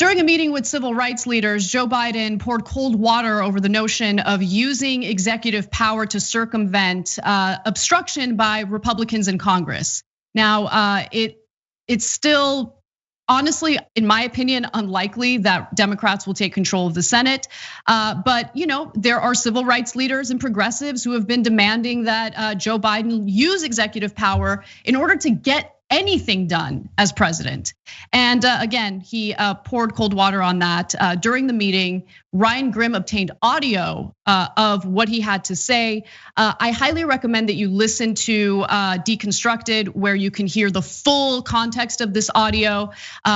During a meeting with civil rights leaders, Joe Biden poured cold water over the notion of using executive power to circumvent obstruction by Republicans in Congress. Now, it's still, honestly, in my opinion, unlikely that Democrats will take control of the Senate. But there are civil rights leaders and progressives who have been demanding that Joe Biden use executive power in order to get anything done as president. And again, he poured cold water on that. During the meeting, Ryan Grim obtained audio of what he had to say. I highly recommend that you listen to Deconstructed, where you can hear the full context of this audio.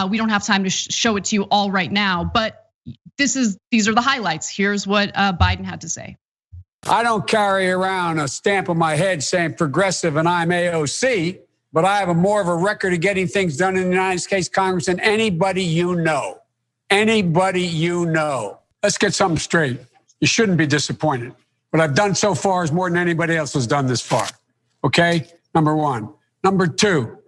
We don't have time to show it to you all right now, but these are the highlights. Here's what Biden had to say. I don't carry around a stamp on my head saying progressive and I'm AOC. But I have more of a record of getting things done in the United States Congress than anybody you know. Anybody you know. Let's get something straight. You shouldn't be disappointed. What I've done so far is more than anybody else has done this far. Okay? Number one. Number two,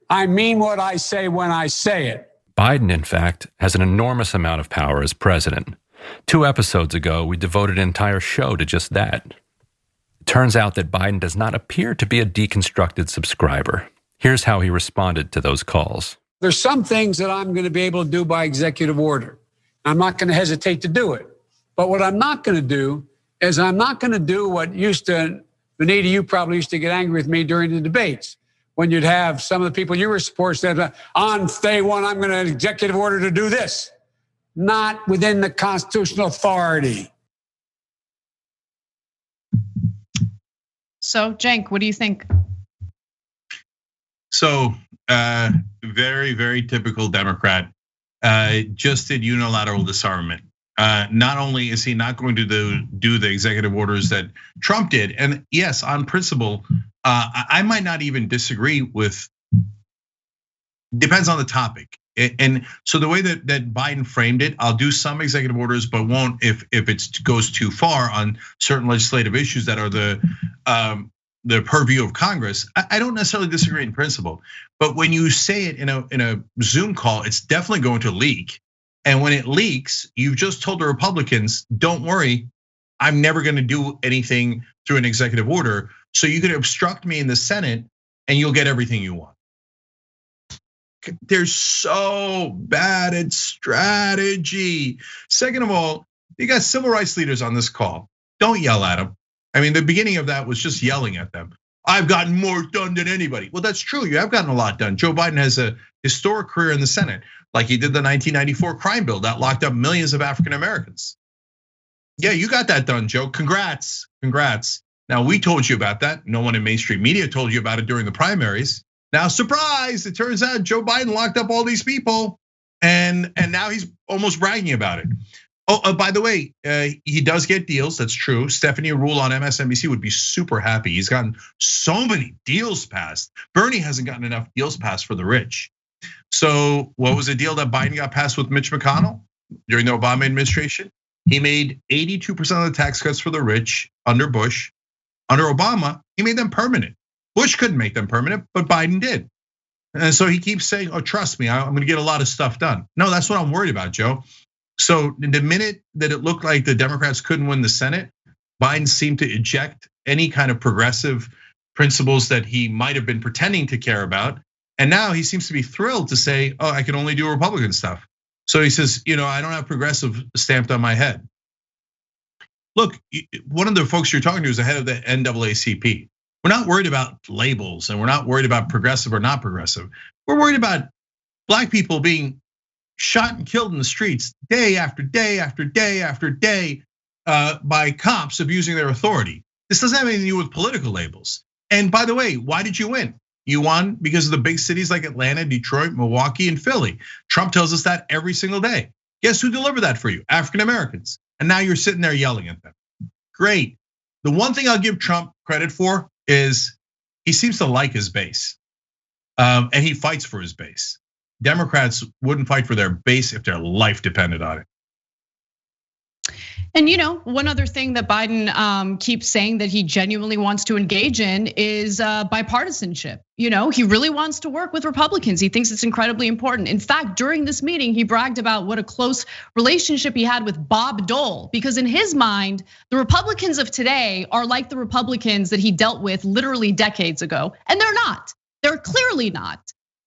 I mean what I say when I say it. Biden, in fact, has an enormous amount of power as president. 2 episodes ago, we devoted an entire show to just that. It turns out that Biden does not appear to be a deconstructed subscriber. Here's how he responded to those calls. There's some things that I'm going to be able to do by executive order. I'm not going to hesitate to do it. But what I'm not going to do is I'm not going to do what Benita, you probably used to get angry with me during the debates when you'd have some of the people you were supporting say, on day one, I'm going to executive order to do this. Not within the constitutional authority. So, Cenk, what do you think? So, very, very typical Democrat. Just did unilateral disarmament. Not only is he not going to do the executive orders that Trump did, and yes, on principle, I might not even disagree with. Depends on the topic, and so the way that Biden framed it, I'll do some executive orders, but won't if it goes too far on certain legislative issues that are the purview of Congress. I don't necessarily disagree in principle, but when you say it in a Zoom call, it's definitely going to leak. And when it leaks, you've just told the Republicans, don't worry, I'm never going to do anything through an executive order. So you can obstruct me in the Senate and you'll get everything you want. They're so bad at strategy. Second of all, you got civil rights leaders on this call. Don't yell at them. I mean, the beginning of that was just yelling at them. I've gotten more done than anybody. Well, that's true. You have gotten a lot done. Joe Biden has a historic career in the Senate, like he did the 1994 crime bill that locked up millions of African Americans. Yeah, you got that done, Joe. Congrats, congrats. Now, we told you about that. No one in mainstream media told you about it during the primaries. Now, surprise, it turns out Joe Biden locked up all these people and now he's almost bragging about it. Oh, by the way, he does get deals. That's true. Stephanie Rule on MSNBC would be super happy. He's gotten so many deals passed. Bernie hasn't gotten enough deals passed for the rich. So what was the deal that Biden got passed with Mitch McConnell during the Obama administration? He made 82% of the tax cuts for the rich under Bush. Under Obama, he made them permanent. Bush couldn't make them permanent, but Biden did. And so he keeps saying, oh, trust me, I'm gonna get a lot of stuff done. No, that's what I'm worried about, Joe. So the minute that it looked like the Democrats couldn't win the Senate, Biden seemed to eject any kind of progressive principles that he might have been pretending to care about. And now he seems to be thrilled to say, oh, I can only do Republican stuff. So he says, I don't have progressive stamped on my head. Look, one of the folks you're talking to is the head of the NAACP. We're not worried about labels and we're not worried about progressive or not progressive. We're worried about black people being shot and killed in the streets day after day after day after day by cops abusing their authority. This doesn't have anything to do with political labels. And by the way, why did you win? You won because of the big cities like Atlanta, Detroit, Milwaukee, and Philly. Trump tells us that every single day. Guess who delivered that for you? African Americans. And now you're sitting there yelling at them. Great. The one thing I'll give Trump credit for is he seems to like his base. And he fights for his base. Democrats wouldn't fight for their base if their life depended on it. And one other thing that Biden keeps saying that he genuinely wants to engage in is bipartisanship. He really wants to work with Republicans. He thinks it's incredibly important. In fact, during this meeting, he bragged about what a close relationship he had with Bob Dole, because in his mind, the Republicans of today are like the Republicans that he dealt with literally decades ago. And they're not. They're clearly not.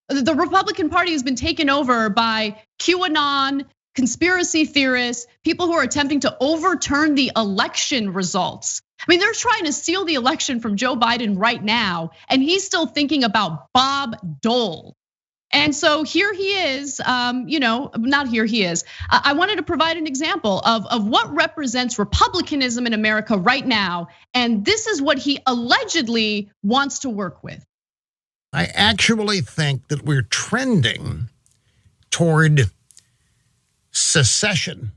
The Republican Party has been taken over by QAnon, conspiracy theorists, people who are attempting to overturn the election results. I mean, they're trying to steal the election from Joe Biden right now, and he's still thinking about Bob Dole. And so here he is, not here he is. I wanted to provide an example of what represents republicanism in America right now. And this is what he allegedly wants to work with. I actually think that we're trending toward secession.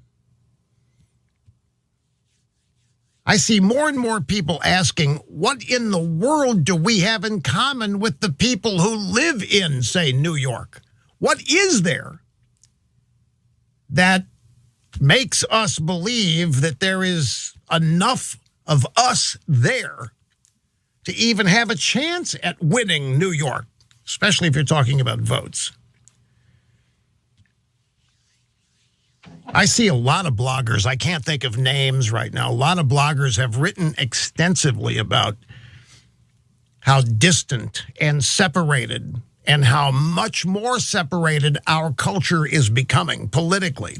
I see more and more people asking, what in the world do we have in common with the people who live in, say, New York? What is there that makes us believe that there is enough of us there to even have a chance at winning New York, especially if you're talking about votes? I see a lot of bloggers, I can't think of names right now, a lot of bloggers have written extensively about how distant and separated and how much more separated our culture is becoming politically.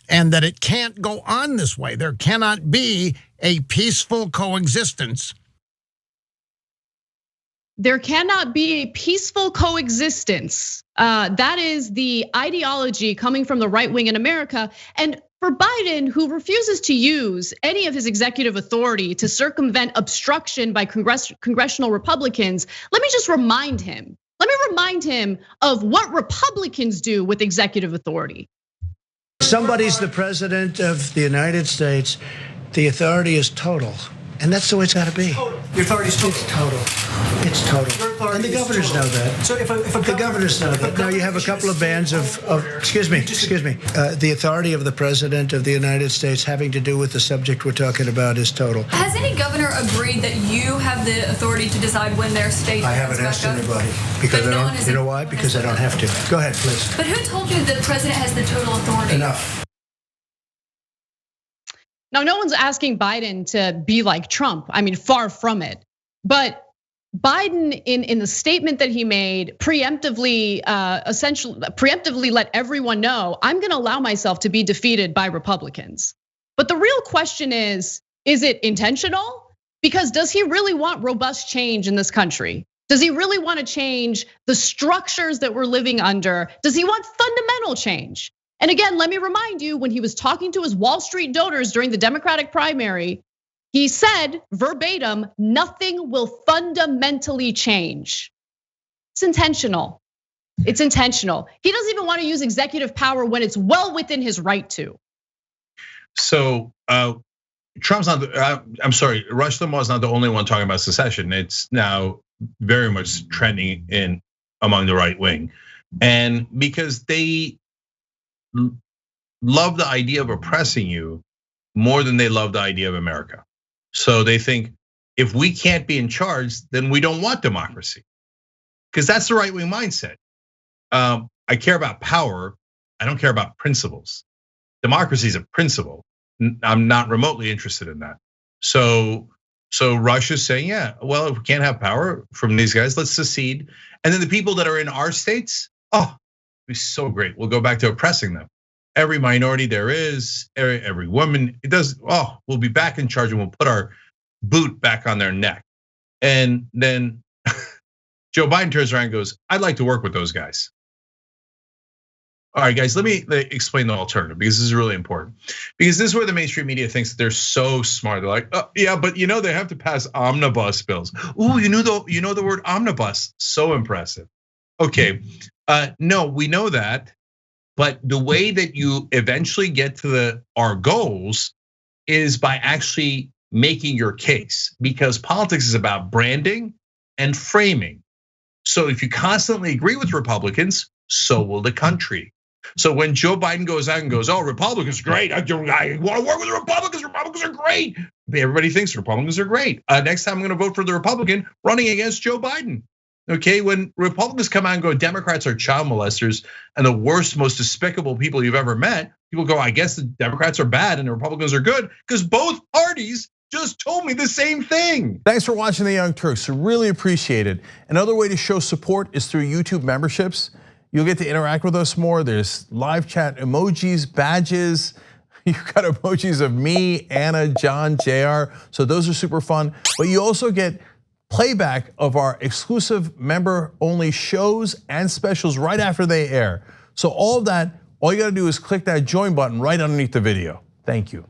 And that it can't go on this way. There cannot be a peaceful coexistence. There cannot be a peaceful coexistence. That is the ideology coming from the right wing in America. And for Biden, who refuses to use any of his executive authority to circumvent obstruction by congressional Republicans, let me just remind him. Let me remind him of what Republicans do with executive authority. Somebody's the president of the United States. The authority is total. And that's the way it's got to be. The authority is total. It's total. It's total. And the governors know that. So if the governors know that. Now you have a couple of bands of excuse me. The authority of the president of the United States having to do with the subject we're talking about is total. Has any governor agreed that you have the authority to decide when their state? I haven't asked anybody because I don't. You know why? Because I don't have to. Go ahead, please. But who told you that the president has the total authority? Enough. Now, no one's asking Biden to be like Trump. I mean, far from it. But Biden, in the statement that he made, preemptively let everyone know, I'm gonna allow myself to be defeated by Republicans. But the real question is it intentional? Because does he really want robust change in this country? Does he really want to change the structures that we're living under? Does he want fundamental change? And again, let me remind you, when he was talking to his Wall Street donors during the Democratic primary, he said verbatim, nothing will fundamentally change. It's intentional. It's intentional. He doesn't even want to use executive power when it's well within his right to. So Trump's not, I'm sorry, Rush Limbaugh is not the only one talking about secession. It's now very much trending in among the right wing. And because they love the idea of oppressing you more than they love the idea of America. So they think if we can't be in charge, then we don't want democracy. Because that's the right wing mindset. I care about power, I don't care about principles. Democracy is a principle. I'm not remotely interested in that. So Russia's saying, yeah, well, if we can't have power from these guys, let's secede. And then the people that are in our states, oh, be so great. We'll go back to oppressing them. Every minority there is, every woman, it does, we'll be back in charge and we'll put our boot back on their neck. And then Joe Biden turns around and goes, I'd like to work with those guys. All right, guys, let me explain the alternative because this is really important. Because this is where the mainstream media thinks that they're so smart. They're like, oh, yeah, but they have to pass omnibus bills. Ooh, you know the word omnibus, so impressive. Okay, no, we know that, but the way that you eventually get to our goals is by actually making your case, because politics is about branding and framing. So if you constantly agree with Republicans, so will the country. So when Joe Biden goes out and goes, oh, Republicans are great. I want to work with the Republicans. Republicans are great. Everybody thinks Republicans are great. Next time I'm going to vote for the Republican running against Joe Biden. Okay, when Republicans come out and go, Democrats are child molesters and the worst, most despicable people you've ever met, people go, I guess the Democrats are bad and the Republicans are good, because both parties just told me the same thing. Thanks for watching the Young Turks. I really appreciate it. Another way to show support is through YouTube memberships. You'll get to interact with us more. There's live chat emojis, badges. You've got emojis of me, Anna, John, JR. So those are super fun. But you also get playback of our exclusive member-only shows and specials right after they air. So all of that, all you gotta do is click that join button right underneath the video. Thank you.